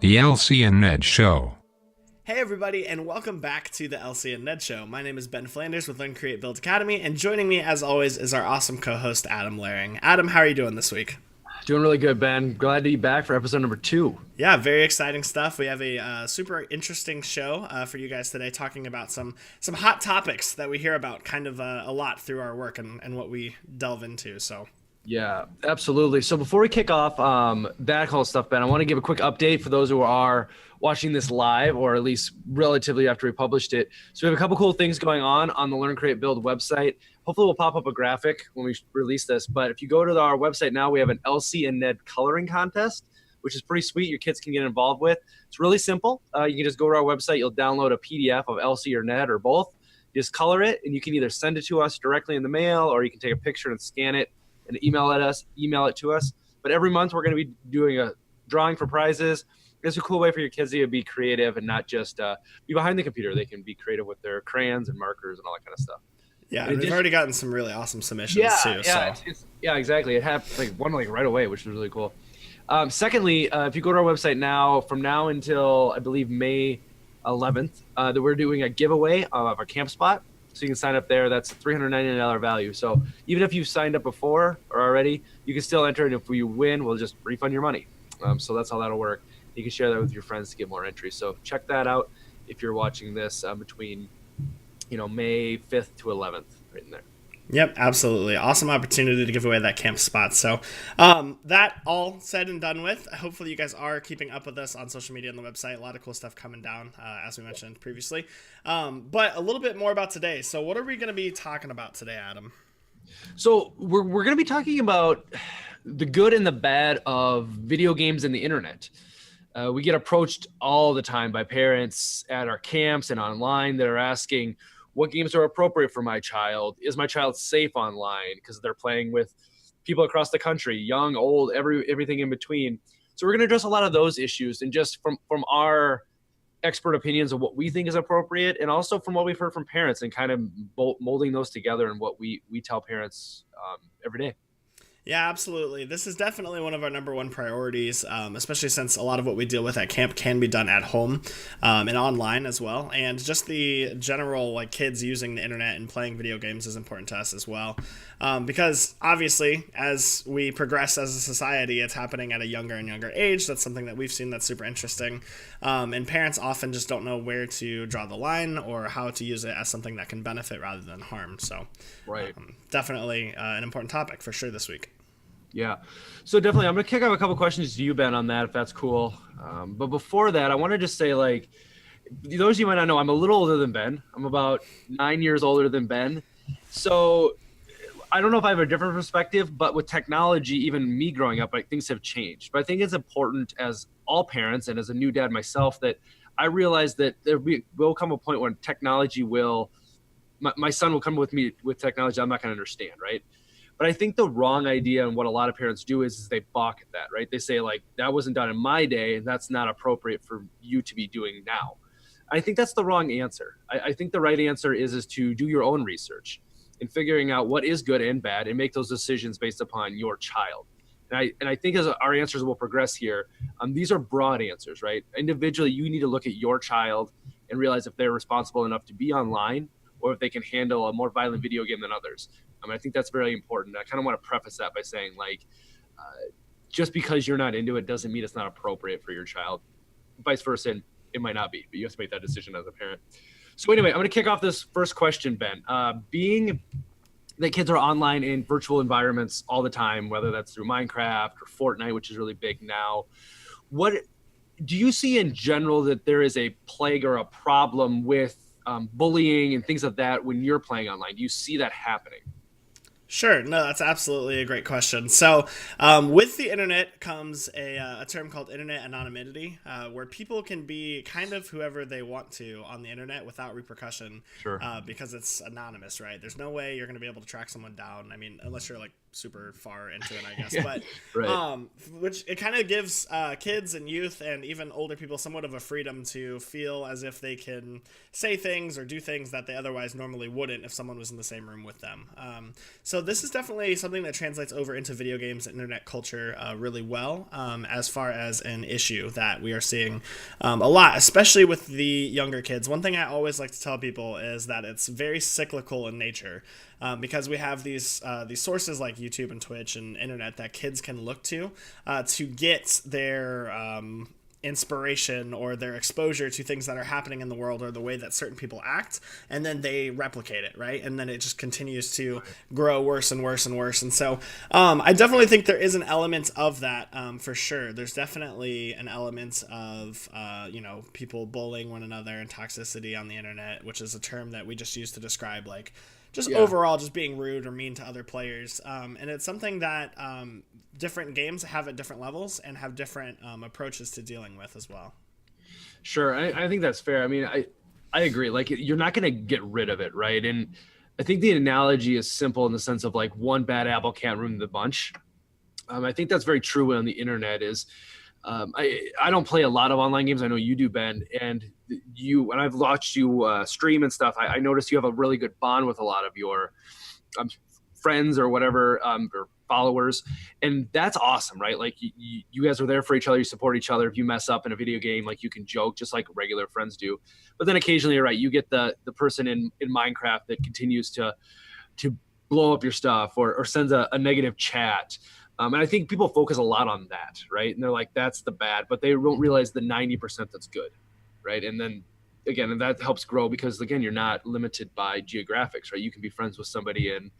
The Elsie and Ned Show. Hey everybody, and welcome back to the Elsie and Ned Show. My name is Ben Flanders with Learn, Create, Build Academy, and joining me as always is our awesome co-host Adam Laring. Adam, how are you doing this week? Doing really good, Ben. Glad to be back for episode number 2. Yeah, very exciting stuff. We have a super interesting show for you guys today, talking about some hot topics that we hear about kind of a lot through our work and what we delve into. So. Yeah, absolutely. So before we kick off that whole stuff, Ben, I want to give a quick update for those who are watching this live, or at least relatively after we published it. So we have a couple cool things going on the Learn, Create, Build website. Hopefully we'll pop up a graphic when we release this. But if you go to our website now, we have an Elsie and Ned coloring contest, which is pretty sweet. Your kids can get involved with. It's really simple. You can just go to our website. You'll download a PDF of Elsie or Ned or both. You just color it, and you can either send it to us directly in the mail, or you can take a picture and scan it and email it to us. But every month we're going to be doing a drawing for prizes. It's a cool way for your kids to be creative and not just be behind the computer. They can be creative with their crayons and markers and all that kind of stuff. Yeah, we've already gotten some really awesome submissions too. Yeah, so. Yeah, exactly. It happened one right away, which was really cool. Secondly, if you go to our website now, from now until I believe May 11th, that we're doing a giveaway of our camp spot. So you can sign up there. That's a $399 value. So even if you've signed up before or already, you can still enter. And if we win, we'll just refund your money. So that's how that'll work. You can share that with your friends to get more entries. So check that out if you're watching this between, May 5th to 11th, right in there. Yep, absolutely. Awesome opportunity to give away that camp spot. So that all said and done with, hopefully you guys are keeping up with us on social media and the website. A lot of cool stuff coming down, as we mentioned previously. But a little bit more about today. So what are we going to be talking about today, Adam? So we're going to be talking about the good and the bad of video games and the internet. We get approached all the time by parents at our camps and online that are asking, what games are appropriate for my child? Is my child safe online? Because they're playing with people across the country, young, old, everything in between. So we're going to address a lot of those issues, and just from our expert opinions of what we think is appropriate, and also from what we've heard from parents, and kind of molding those together and what we tell parents every day. Yeah, absolutely. This is definitely one of our number one priorities, especially since a lot of what we deal with at camp can be done at home and online as well. And just the general kids using the internet and playing video games is important to us as well. Because obviously, as we progress as a society, it's happening at a younger and younger age. That's something that we've seen that's super interesting. And parents often just don't know where to draw the line or how to use it as something that can benefit rather than harm. So right. Definitely an important topic for sure this week. Yeah. So definitely, I'm going to kick off a couple questions to you, Ben, on that, if that's cool. But before that, I want to just say, those of you might not know, I'm a little older than Ben. I'm about 9 years older than Ben. So I don't know if I have a different perspective, but with technology, even me growing up, things have changed. But I think it's important, as all parents and as a new dad myself, that I realize that there will come a point when technology my son will come with me with technology I'm not going to understand, right? But I think the wrong idea, and what a lot of parents do is they balk at that, right? They say, that wasn't done in my day, and that's not appropriate for you to be doing now. I think that's the wrong answer. I think the right answer is to do your own research and figuring out what is good and bad, and make those decisions based upon your child. And I think as our answers will progress here, these are broad answers, right? Individually, you need to look at your child and realize if they're responsible enough to be online, or if they can handle a more violent video game than others. I think that's very important. I kind of want to preface that by saying, just because you're not into it doesn't mean it's not appropriate for your child. Vice versa, and it might not be, but you have to make that decision as a parent. So anyway, I'm going to kick off this first question, Ben. Being that kids are online in virtual environments all the time, whether that's through Minecraft or Fortnite, which is really big now, what do you see in general that there is a plague or a problem with bullying and things like that when you're playing online? Do you see that happening? Sure. No, that's absolutely a great question. So with the internet comes a term called internet anonymity, where people can be kind of whoever they want to on the internet without repercussion. Sure. Because it's anonymous, right? There's no way you're going to be able to track someone down. I mean, unless you're super far into it, I guess. But Right. which it kind of gives kids and youth and even older people somewhat of a freedom to feel as if they can say things or do things that they otherwise normally wouldn't if someone was in the same room with them. So this is definitely something that translates over into video games and internet culture really well, as far as an issue that we are seeing a lot, especially with the younger kids. One thing I always like to tell people is that it's very cyclical in nature. Because we have these sources like YouTube and Twitch and internet that kids can look to get their inspiration or their exposure to things that are happening in the world or the way that certain people act, and then they replicate it, right? And then it just continues to grow worse and worse and worse. And so I definitely think there is an element of that for sure. There's definitely an element of people bullying one another and toxicity on the internet, which is a term that we just use to describe overall just being rude or mean to other players. And it's something that different games have at different levels and have different approaches to dealing with as well. Sure. I think that's fair. I mean, I agree. Like, you're not going to get rid of it, right? And I think the analogy is simple in the sense of like one bad apple can't ruin the bunch. I think that's very true on the internet is I don't play a lot of online games. I know you do, Ben, and when I've watched you stream and stuff, I noticed you have a really good bond with a lot of your friends or whatever, or followers. And that's awesome, right? Like you guys are there for each other. You support each other. If you mess up in a video game, like you can joke just like regular friends do. But then occasionally, you're right, you get the person in Minecraft that continues to blow up your stuff or sends a negative chat. And I think people focus a lot on that, right? And they're like, that's the bad, but they don't realize the 90% that's good, right? And then again, and that helps grow because again, you're not limited by geographics, right? You can be friends with somebody in,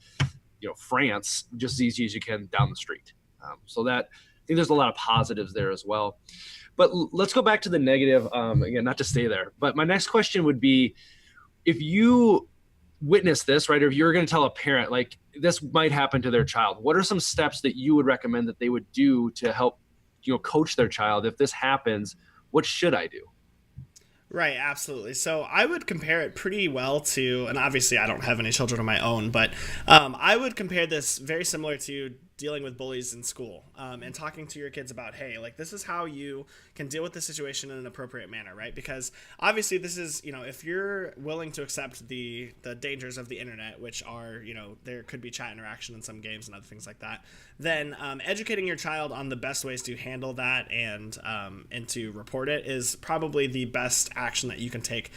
France just as easy as you can down the street. So that I think there's a lot of positives there as well. But let's go back to the negative. Again, not to stay there, but my next question would be, if you witness this, right, or if you're going to tell a parent like this might happen to their child, what are some steps that you would recommend that they would do to help coach their child? If this happens, what should I do? Right, absolutely. So I would compare it pretty well to, and obviously I don't have any children of my own, but I would compare this very similar to dealing with bullies in school, and talking to your kids about, hey, like this is how you can deal with the situation in an appropriate manner, right? Because obviously this is, if you're willing to accept the dangers of the internet, which are, there could be chat interaction in some games and other things like that, then educating your child on the best ways to handle that and to report it is probably the best action that you can take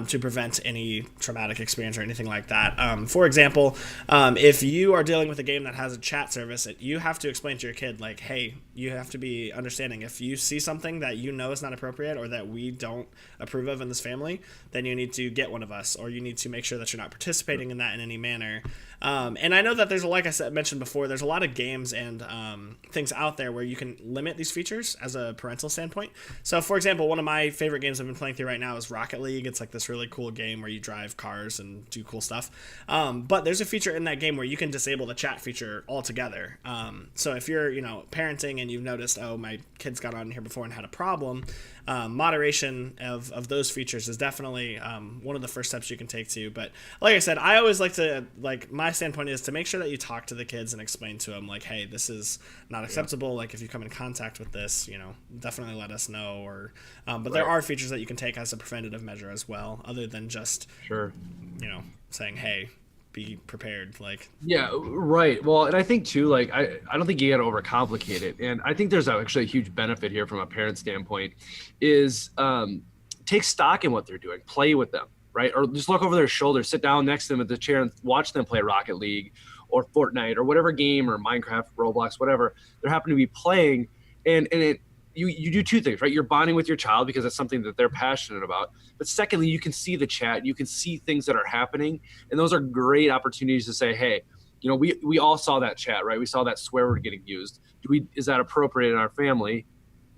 to prevent any traumatic experience or anything like that. For example, if you are dealing with a game that has a chat service, you have to explain to your kid, like, hey, you have to be understanding. If you see something that is not appropriate or that we don't approve of in this family, then you need to get one of us, or you need to make sure that you're not participating in that in any manner. And I know that there's, like I mentioned before, there's a lot of games and things out there where you can limit these features as a parental standpoint. So, for example, one of my favorite games I've been playing through right now is Rocket League. It's like this really cool game where you drive cars and do cool stuff. But there's a feature in that game where you can disable the chat feature altogether. So if you're, parenting and you've noticed, oh, my kids got on here before and had a problem, moderation of those features is definitely one of the first steps you can take too. But like I said, I always like to, my standpoint is to make sure that you talk to the kids and explain to them, like, hey, this is not acceptable. Yeah. Like, if you come in contact with this, definitely let us know. Or but there are features that you can take as a preventative measure as well, other than just saying, hey, be prepared. Yeah, right. Well, and I think too, I don't think you got to overcomplicate it. And I think there's actually a huge benefit here from a parent standpoint is take stock in what they're doing, play with them, right? Or just look over their shoulder, sit down next to them at the chair and watch them play Rocket League or Fortnite or whatever game, or Minecraft, Roblox, whatever they're happening to be playing. And you do two things, right? You're bonding with your child because it's something that they're passionate about. But secondly, you can see the chat, you can see things that are happening. And those are great opportunities to say, hey, we all saw that chat, right? We saw that swear word getting used. Is that appropriate in our family?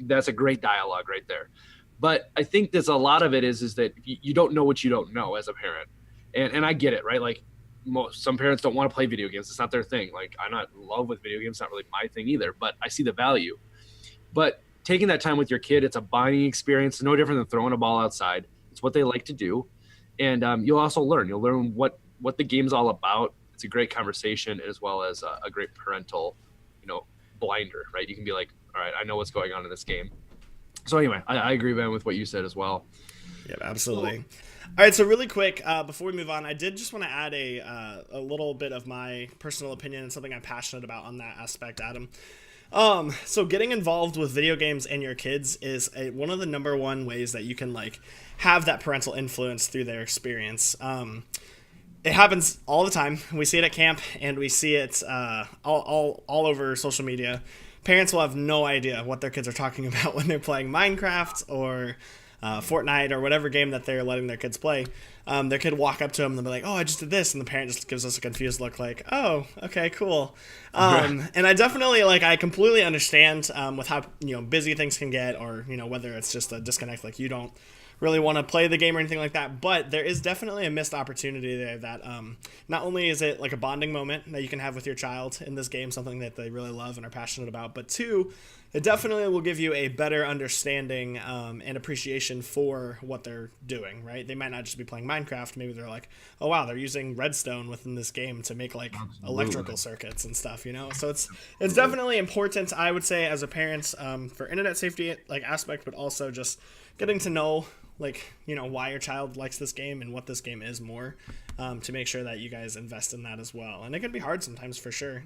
That's a great dialogue right there. But I think there's a lot of it is that you don't know what you don't know as a parent. And I get it, right? Some parents don't want to play video games. It's not their thing. I'm not in love with video games. It's not really my thing either, but I see the value. But taking that time with your kid, it's a bonding experience. It's no different than throwing a ball outside. It's what they like to do. And you'll also learn. You'll learn what the game's all about. it's a great conversation as well as a great parental, blinder, right? You can be like, all right, I know what's going on in this game. So anyway, I agree, Ben, with what you said as well. Yeah, absolutely. All right, so really quick, before we move on, I did just want to add a little bit of my personal opinion and something I'm passionate about on that aspect, Adam. So getting involved with video games and your kids is one of the number one ways that you can like have that parental influence through their experience. It happens all the time. We see it at camp, and we see it all over social media. Parents will have no idea what their kids are talking about when they're playing Minecraft or Fortnite or whatever game that they're letting their kids play. Their kid will walk up to them and they'll be like, "Oh, I just did this," and the parent just gives us a confused look, like, "Oh, okay, cool." And I definitely I completely understand with how busy things can get, or whether it's just a disconnect, like you don't really want to play the game or anything like that. But there is definitely a missed opportunity there that not only is it like a bonding moment that you can have with your child in this game, something that they really love and are passionate about, but two, it definitely will give you a better understanding and appreciation for what they're doing, right? They might not just be playing Minecraft. Maybe they're like, oh, wow, they're using redstone within this game to make like electrical circuits and stuff, So it's definitely important, I would say, as a parent, for internet safety aspect, but also just getting to know why your child likes this game and what this game is more, to make sure that you guys invest in that as well. And it can be hard sometimes, for sure.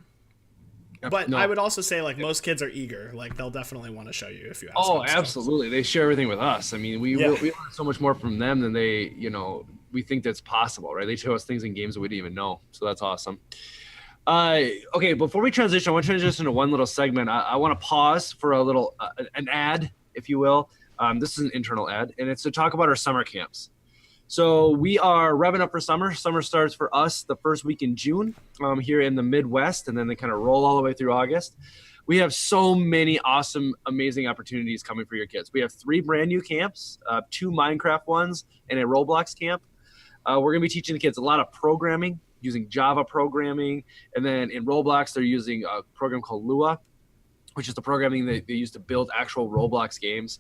But I would also say most kids are eager. They'll definitely want to show you if you ask them. Oh, absolutely. They share everything with us. I mean, we learn so much more from them than they, we think that's possible, right? They show us things in games that we didn't even know. So that's awesome. Okay, before we transition, I want to transition to one little segment. I want to pause for a little, an ad, if you will. This is an internal ad, and it's to talk about our summer camps. So we are revving up for summer. Summer starts for us the first week in June here in the Midwest, and then they kind of roll all the way through August. We have so many awesome, amazing opportunities coming for your kids. We have 3 brand new camps, 2 Minecraft ones, and a Roblox camp. We're going to be teaching the kids a lot of programming, using Java programming, and then in Roblox, they're using a program called Lua, which is the programming that they use to build actual Roblox games.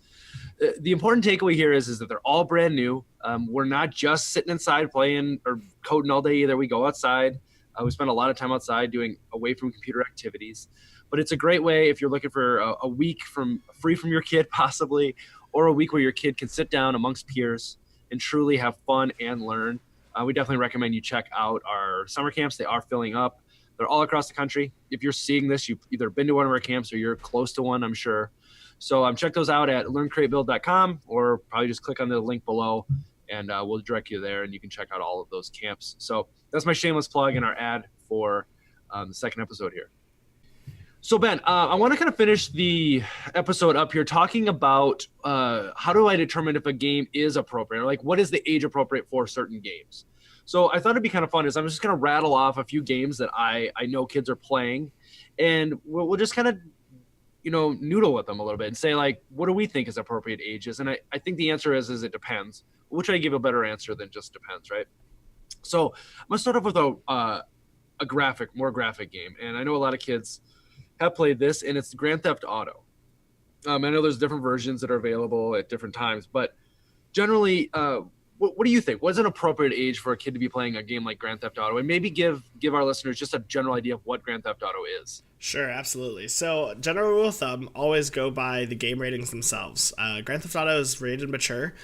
The important takeaway here is that they're all brand new. We're not just sitting inside playing or coding all day either. We go outside. We spend a lot of time outside doing away from computer activities. But it's a great way if you're looking for a week free from your kid possibly, or a week where your kid can sit down amongst peers and truly have fun and learn. We definitely recommend you check out our summer camps. They are filling up. They're all across the country. If you're seeing this, you've either been to one of our camps or you're close to one, I'm sure. So check those out at learncreatebuild.com, or probably just click on the link below and we'll direct you there and you can check out all of those camps. So that's my shameless plug in our ad for the second episode here. So Ben, I want to kind of finish the episode up here talking about how do I determine if a game is appropriate, or what is the age appropriate for certain games. So I thought it'd be kind of fun is I'm just going to rattle off a few games that I know kids are playing, and we'll just kind of, noodle with them a little bit and say, what do we think is appropriate ages? And I think the answer is it depends. We'll try to give a better answer than just depends, right? So I'm going to start off with a more graphic game. And I know a lot of kids have played this, and it's Grand Theft Auto. I know there's different versions that are available at different times, but generally, what do you think? What's an appropriate age for a kid to be playing a game like Grand Theft Auto? And maybe give our listeners just a general idea of what Grand Theft Auto is. Sure, absolutely. So, general rule of thumb, always go by the game ratings themselves. Grand Theft Auto is rated mature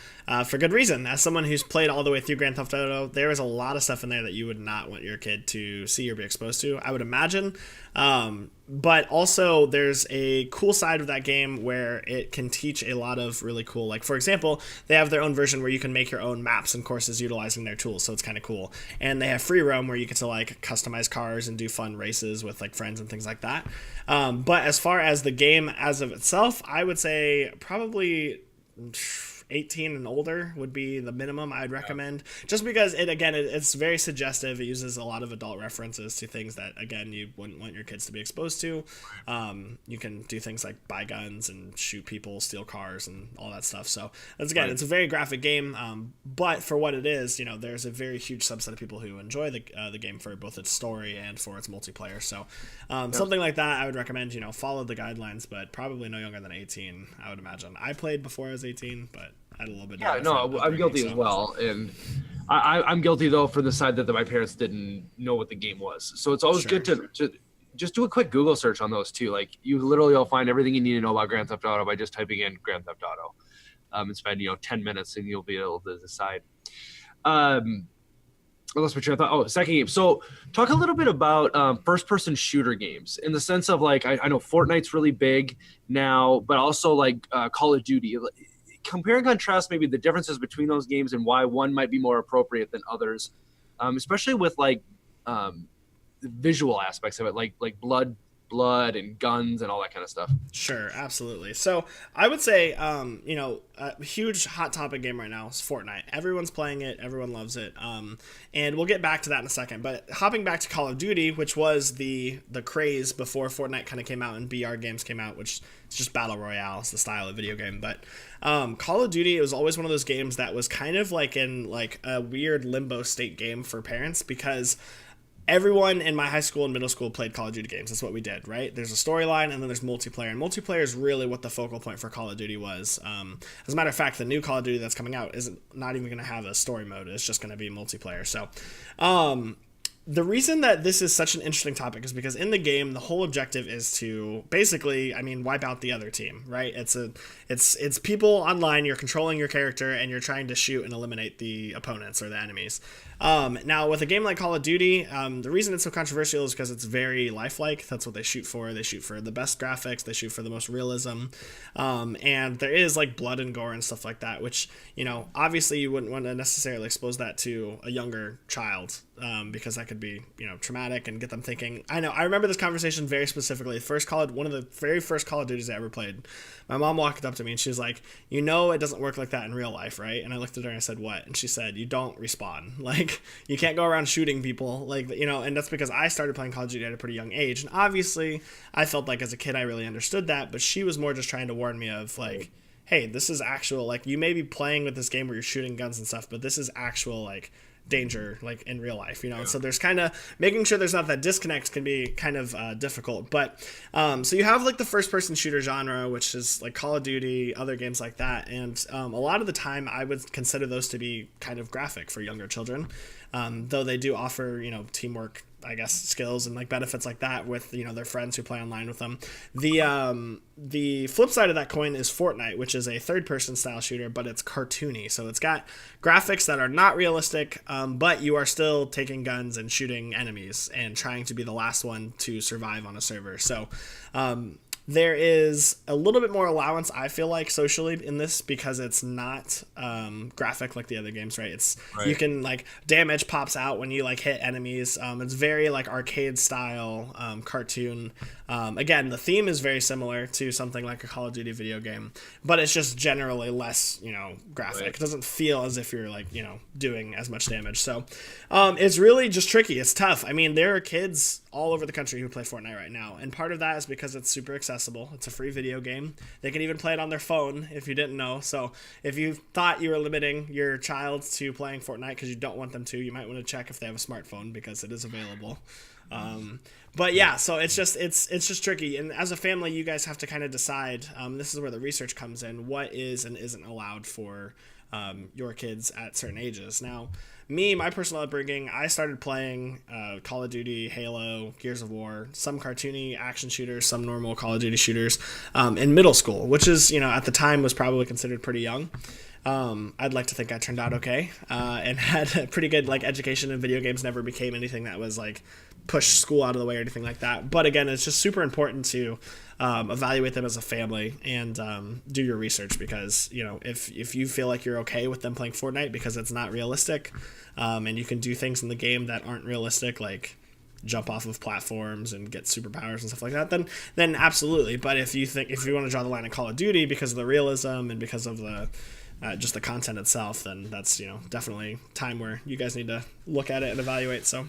for good reason. As someone who's played all the way through Grand Theft Auto, there is a lot of stuff in there that you would not want your kid to see or be exposed to, I would imagine. But also, there's a cool side of that game where it can teach a lot of really cool, for example, they have their own version where you can make your own maps and courses utilizing their tools, so it's kind of cool. And they have free roam where you get to customize cars and do fun races with friends and things like that. But as far as the game as of itself, I would say probably 18 and older would be the minimum I'd recommend, just because it's very suggestive. It uses a lot of adult references to things that, again, you wouldn't want your kids to be exposed to. You can do things like buy guns and shoot people, steal cars, and all that stuff. So it's a very graphic game, but for what it is, there's a very huge subset of people who enjoy the game for both its story and for its multiplayer. So something like that I would recommend, follow the guidelines, but probably no younger than 18, I would imagine. I played before I was 18, but had a little bit. Yeah, no, I'm guilty as well, and I'm guilty though for the side that my parents didn't know what the game was. So it's always good to just do a quick Google search on those too. Like you literally will find everything you need to know about Grand Theft Auto by just typing in Grand Theft Auto, and spend 10 minutes and you'll be able to decide. Let's make sure I thought. Oh, second game. So talk a little bit about first-person shooter games in the sense of like I know Fortnite's really big now, but also like Call of Duty. Compare and contrast maybe the differences between those games and why one might be more appropriate than others, especially with like the visual aspects of it, like blood and guns and all that kind of stuff. Sure, absolutely. So I would say, a huge hot topic game right now is Fortnite. Everyone's playing it. Everyone loves it. And we'll get back to that in a second. But hopping back to Call of Duty, which was the craze before Fortnite kind of came out and BR games came out, which is just Battle Royale. It's the style of video game. But Call of Duty, it was always one of those games that was kind of like in like a weird limbo state game for parents because everyone in my high school and middle school played Call of Duty games. That's what we did, right? There's a storyline and then there's multiplayer. And multiplayer is really what the focal point for Call of Duty was. As a matter of fact, the new Call of Duty that's coming out isn't not even going to have a story mode. It's just going to be multiplayer. So the reason that this is such an interesting topic is because in the game, the whole objective is to basically, wipe out the other team, right? It's people online. You're controlling your character and you're trying to shoot and eliminate the opponents or the enemies. Now, with a game like Call of Duty, the reason it's so controversial is because it's very lifelike. That's what they shoot for. They shoot for the best graphics. They shoot for the most realism. And there is like blood and gore and stuff like that, which, obviously you wouldn't want to necessarily expose that to a younger child because that could be, traumatic and get them thinking. I remember this conversation very specifically. One of the very first Call of Duties I ever played, my mom walked up to me and she was like, it doesn't work like that in real life, right? And I looked at her and I said, what? And she said, you don't respawn. Like, you can't go around shooting people, and that's because I started playing Call of Duty at a pretty young age. And obviously, I felt like as a kid, I really understood that, but she was more just trying to warn me of, like, hey, this is actual, like, you may be playing with this game where you're shooting guns and stuff, but this is actual, like, danger, like, in real life, And so there's kind of making sure there's not that disconnect can be kind of difficult. But so you have like the first person shooter genre, which is like Call of Duty, other games like that, and a lot of the time I would consider those to be kind of graphic for younger children, though they do offer teamwork, I guess, skills and like benefits like that with their friends who play online with them. The flip side of that coin is Fortnite, which is a third person style shooter, but it's cartoony, so it's got graphics that are not realistic, but you are still taking guns and shooting enemies and trying to be the last one to survive on a server. So there is a little bit more allowance, I feel like, socially in this because it's not graphic like the other games, right? You can, like, damage pops out when you, like, hit enemies. It's very, like, arcade style cartoon. Again, the theme is very similar to something like a Call of Duty video game, but it's just generally less, graphic. Right. It doesn't feel as if you're, like, doing as much damage. So it's really just tricky. It's tough. There are kids all over the country who play Fortnite right now, and part of that is because it's super accessible. It's a free video game. They can even play it on their phone if you didn't know. So if you thought you were limiting your child to playing Fortnite because you don't want them to, you might want to check if they have a smartphone because it is available. But yeah, so it's just tricky, and as a family you guys have to kind of decide, this is where the research comes in, what is and isn't allowed for your kids at certain ages. Now, my personal upbringing, I started playing Call of Duty, Halo, Gears of War, some cartoony action shooters, some normal Call of Duty shooters in middle school, which is, at the time was probably considered pretty young. I'd like to think I turned out okay and had a pretty good education in video games, never became anything that was push school out of the way or anything like that. But again, it's just super important to evaluate them as a family and do your research because, if you feel like you're okay with them playing Fortnite because it's not realistic and you can do things in the game that aren't realistic, like jump off of platforms and get superpowers and stuff like that, then absolutely. But if you want to draw the line in Call of Duty because of the realism and because of the just the content itself, then that's definitely time where you guys need to look at it and evaluate. So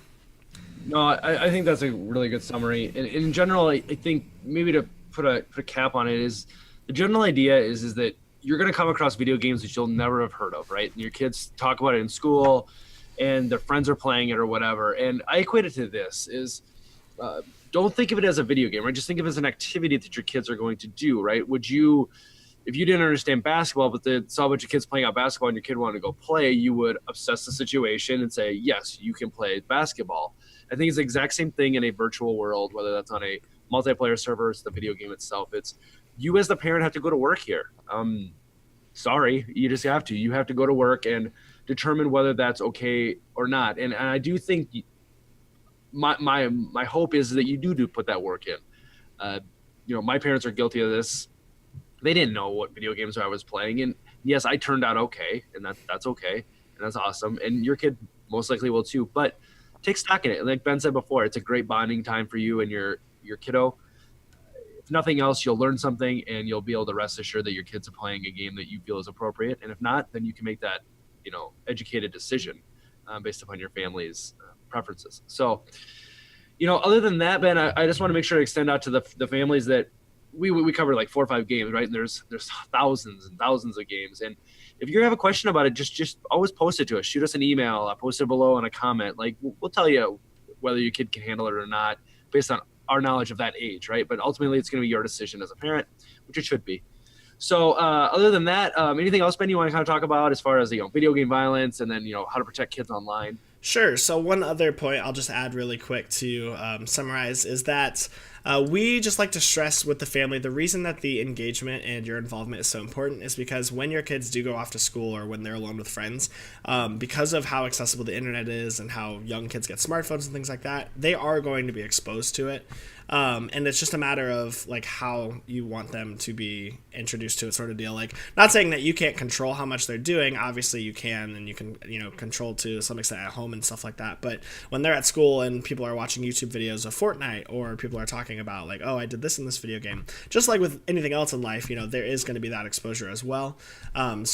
no, I think that's a really good summary. And in general, I think maybe to put a cap on it is the general idea is that you're going to come across video games that you'll never have heard of, right? And your kids talk about it in school and their friends are playing it or whatever. And I equate it to this is don't think of it as a video game, right? Just think of it as an activity that your kids are going to do, right? Would you if you didn't understand basketball, but saw a bunch of kids playing out basketball and your kid wanted to go play, you would assess the situation and say, yes, you can play basketball. I think it's the exact same thing in a virtual world, whether that's on a multiplayer server, it's the video game itself. It's you as the parent have to go to work here. Sorry, you just have to. You have to go to work and determine whether that's okay or not. And I do think my hope is that you do put that work in. My parents are guilty of this. They didn't know what video games I was playing, and yes, I turned out okay, and that's okay, and that's awesome. And your kid most likely will too. But take stock in it. Like Ben said before, it's a great bonding time for you and your kiddo. If nothing else, you'll learn something, and you'll be able to rest assured that your kids are playing a game that you feel is appropriate. And if not, then you can make that educated decision based upon your family's preferences. So, other than that, Ben, I just want to make sure to extend out to the families that we cover like 4 or 5 games, right? And there's thousands and thousands of games. And if you have a question about it, just always post it to us. Shoot us an email. Post it below in a comment. Like we'll tell you whether your kid can handle it or not based on our knowledge of that age, right? But ultimately, it's going to be your decision as a parent, which it should be. So other than that, anything else, Ben, you want to kind of talk about as far as video game violence and then how to protect kids online? Sure. So one other point I'll just add really quick to summarize is that we just like to stress with the family the reason that the engagement and your involvement is so important is because when your kids do go off to school or when they're alone with friends, because of how accessible the internet is and how young kids get smartphones and things like that, they are going to be exposed to it. And it's just a matter of like how you want them to be introduced to it, sort of deal. Like, not saying that you can't control how much they're doing. Obviously you can, and you can, control to some extent at home and stuff like that. But when they're at school and people are watching YouTube videos of Fortnite, or people are talking about like, oh, I did this in this video game, just like with anything else in life, there is going to be that exposure as well. I'm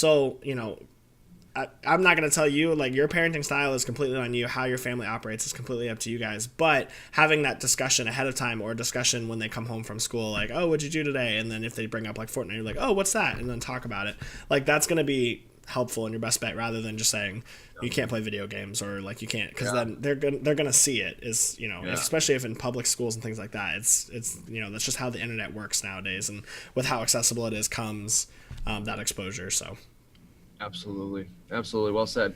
not going to tell you, like, your parenting style is completely on you. How your family operates is completely up to you guys. But having that discussion ahead of time, or discussion when they come home from school, like, oh, what'd you do today? And then if they bring up, like, Fortnite, you're like, oh, what's that? And then talk about it. Like, that's going to be helpful and your best bet, rather than just saying you can't play video games, or, like, you can't. Because then they're gonna see it, especially if in public schools and things like that. It's that's just how the internet works nowadays. And with how accessible it is comes that exposure, so... Absolutely. Well said.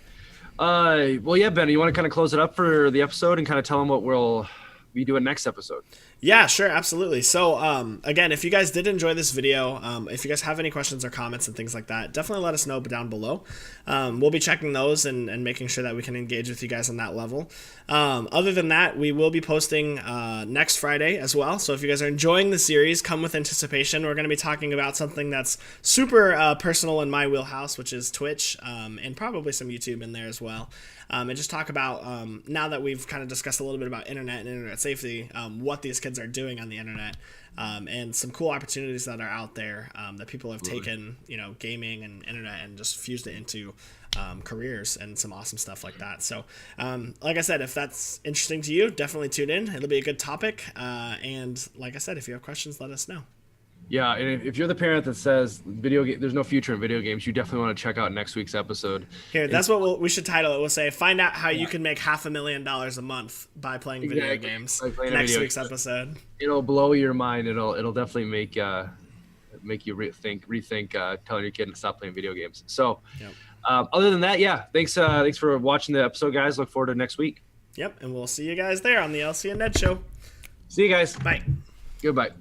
Well, yeah, Ben, you want to kind of close it up for the episode and kind of tell them what we'll be doing next episode? Yeah, sure. Absolutely. So, again, if you guys did enjoy this video, if you guys have any questions or comments and things like that, definitely let us know down below. We'll be checking those and making sure that we can engage with you guys on that level. Other than that, we will be posting next Friday as well. So if you guys are enjoying the series, come with anticipation. We're going to be talking about something that's super personal in my wheelhouse, which is Twitch, and probably some YouTube in there as well. And just talk about, now that we've kind of discussed a little bit about internet and internet safety, what these kids are doing on the internet, and some cool opportunities that are out there that people have taken, gaming and internet, and just fused it into careers and some awesome stuff like that. So, like I said, if that's interesting to you, definitely tune in. It'll be a good topic. And like I said, if you have questions, let us know. Yeah, and if you're the parent that says there's no future in video games, you definitely want to check out next week's episode. Here, that's what we should title it. We'll say, find out how you can make $500,000 a month by playing video games. Next week's episode. It'll blow your mind. It'll definitely make you rethink telling your kid to stop playing video games. So, other than that, yeah, thanks for watching the episode, guys. Look forward to next week. Yep, and we'll see you guys there on the Elsie and Ned Show. See you guys. Bye. Goodbye.